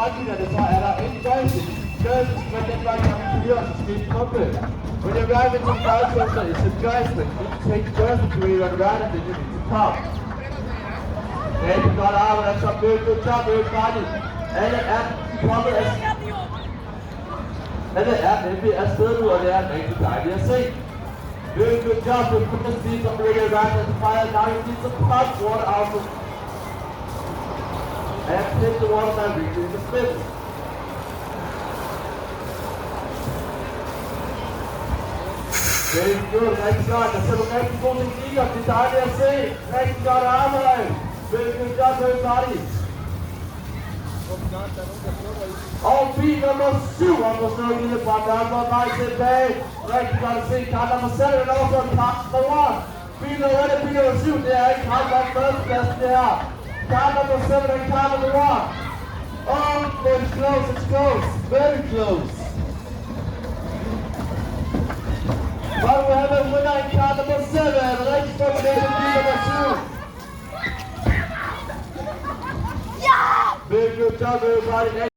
boldlinjerne, så er der en joystick. Joystick, men den var configured to speed movement. When you arrive into the file center, it's a joystick. You take the joystick to run around and then you need to pop. Rigtig godt arbejde, så good job, everybody. Alle er kommet af... Alle er nemlig afsted nu, og det er rigtig dejligt at se. Very good job, you put the seats on the way around and the fire. Now you need to pump water out and hit the water directly in the middle. Very good, rigtig godt. Der ser du rigtig god teknik op, det er dejligt at se. Rigtig godt arbejde. Very good job, everybody. Og bil nummer 7 om at stå lille fra Danmark vej tilbage. Rigtig godt at se. Kart nummer 7 er også en kart nummer 1. Bil nummer 8 og bil nummer 7, det er ikke kart nummer førstepladsen det her. Kart nummer 7 er kart nummer 1. Oh, it's close, it's close. Very close. But we have a winner in car number 7. Let's go to bil nummer 7. Very good job, everybody.